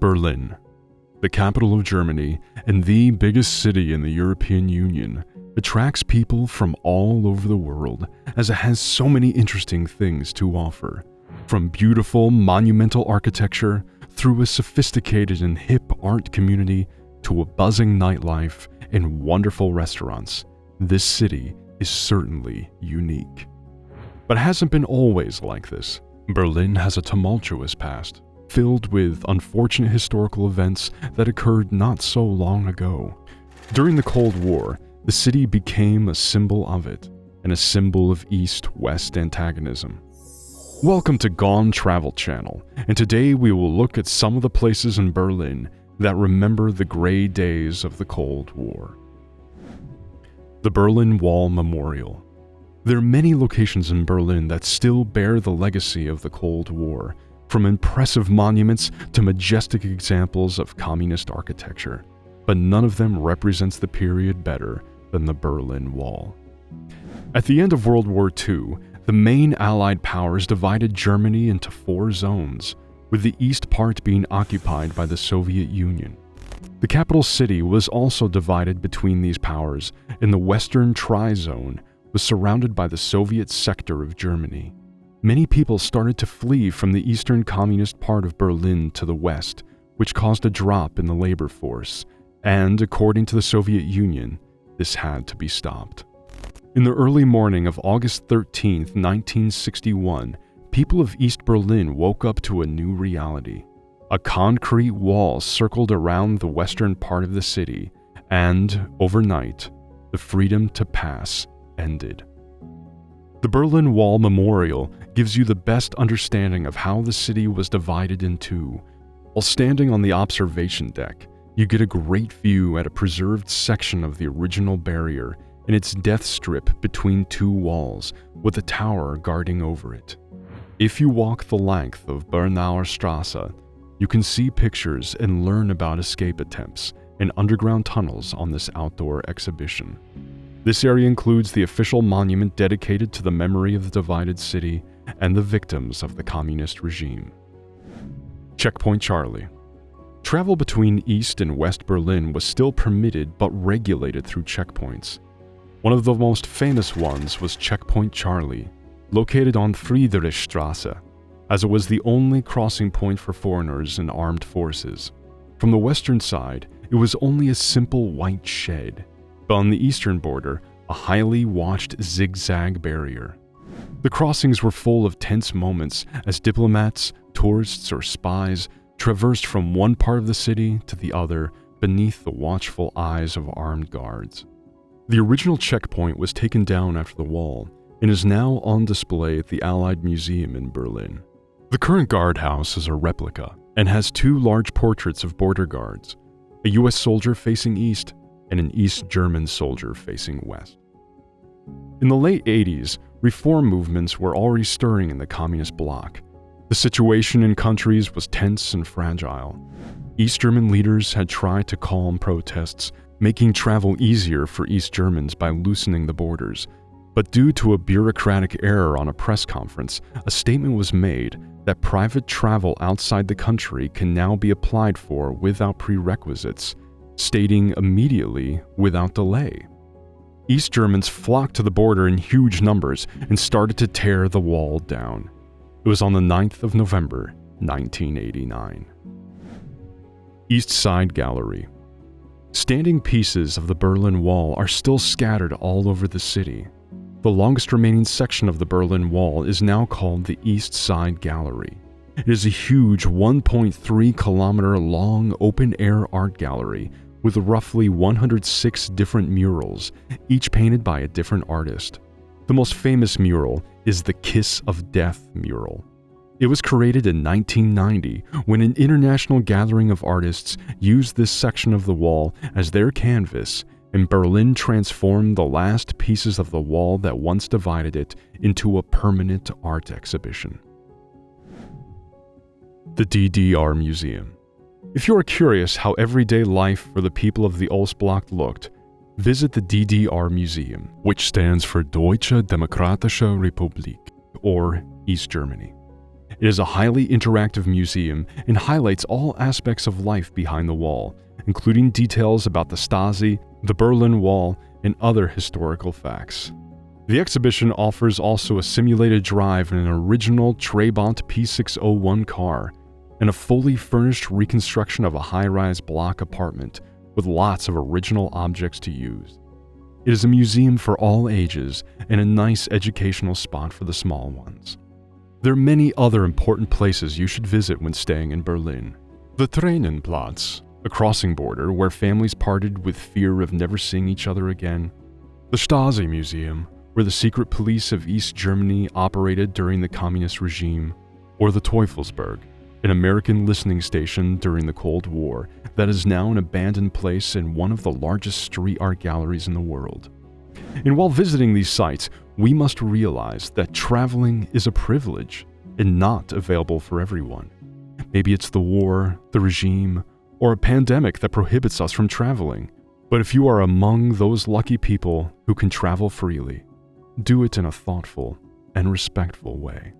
Berlin, the capital of Germany and the biggest city in the European Union, attracts people from all over the world as it has so many interesting things to offer. From beautiful, monumental architecture through a sophisticated and hip art community to a buzzing nightlife and wonderful restaurants, this city is certainly unique. But it hasn't been always like this. Berlin has a tumultuous past, filled with unfortunate historical events that occurred not so long ago. During the Cold War, the city became a symbol of it, and a symbol of East-West antagonism. Welcome to Gone Travel Channel, and today we will look at some of the places in Berlin that remember the gray days of the Cold War. The Berlin Wall Memorial. There are many locations in Berlin that still bear the legacy of the Cold War, from impressive monuments to majestic examples of communist architecture, but none of them represents the period better than the Berlin Wall. At the end of World War II, the main Allied powers divided Germany into 4 zones, with the east part being occupied by the Soviet Union. The capital city was also divided between these powers, and the Western Tri-Zone was surrounded by the Soviet sector of Germany. Many people started to flee from the eastern communist part of Berlin to the west, which caused a drop in the labor force, and according to the Soviet Union, this had to be stopped. In the early morning of August 13, 1961, people of East Berlin woke up to a new reality. A concrete wall circled around the western part of the city, and, overnight, the freedom to pass ended. The Berlin Wall Memorial gives you the best understanding of how the city was divided in two. While standing on the observation deck, you get a great view at a preserved section of the original barrier and its death strip between 2 walls, with a tower guarding over it. If you walk the length of Bernauer Straße, you can see pictures and learn about escape attempts and underground tunnels on this outdoor exhibition. This area includes the official monument dedicated to the memory of the divided city and the victims of the communist regime. Checkpoint Charlie. Travel between East and West Berlin was still permitted but regulated through checkpoints. One of the most famous ones was Checkpoint Charlie, located on Friedrichstraße, as it was the only crossing point for foreigners and armed forces. From the western side, it was only a simple white shed, but on the eastern border, a highly watched zigzag barrier. The crossings were full of tense moments as diplomats, tourists, or spies traversed from one part of the city to the other beneath the watchful eyes of armed guards. The original checkpoint was taken down after the wall and is now on display at the Allied Museum in Berlin. The current guardhouse is a replica and has 2 large portraits of border guards, a US soldier facing east and an East German soldier facing west. In the late 80s, reform movements were already stirring in the communist bloc. The situation in countries was tense and fragile. East German leaders had tried to calm protests, making travel easier for East Germans by loosening the borders. But due to a bureaucratic error on a press conference, a statement was made that private travel outside the country can now be applied for without prerequisites, stating immediately without delay. East Germans flocked to the border in huge numbers and started to tear the wall down. It was on the 9th of November, 1989. East Side Gallery. Standing pieces of the Berlin Wall are still scattered all over the city. The longest remaining section of the Berlin Wall is now called the East Side Gallery. It is a huge 1.3 kilometer long open-air art gallery with roughly 106 different murals, each painted by a different artist. The most famous mural is the Kiss of Death mural. It was created in 1990 when an international gathering of artists used this section of the wall as their canvas, and Berlin transformed the last pieces of the wall that once divided it into a permanent art exhibition. The DDR Museum. If you are curious how everyday life for the people of the Ostblock looked, visit the DDR Museum, which stands for Deutsche Demokratische Republik, or East Germany. It is a highly interactive museum and highlights all aspects of life behind the wall, including details about the Stasi, the Berlin Wall, and other historical facts. The exhibition offers also a simulated drive in an original Trabant P601 car and a fully furnished reconstruction of a high-rise block apartment with lots of original objects to use. It is a museum for all ages and a nice educational spot for the small ones. There are many other important places you should visit when staying in Berlin. The Tranenplatz, a crossing border where families parted with fear of never seeing each other again. The Stasi Museum, where the secret police of East Germany operated during the communist regime. Or the Teufelsberg, an American listening station during the Cold War that is now an abandoned place in one of the largest street art galleries in the world. And while visiting these sites, we must realize that traveling is a privilege and not available for everyone. Maybe it's the war, the regime, or a pandemic that prohibits us from traveling. But if you are among those lucky people who can travel freely, do it in a thoughtful and respectful way.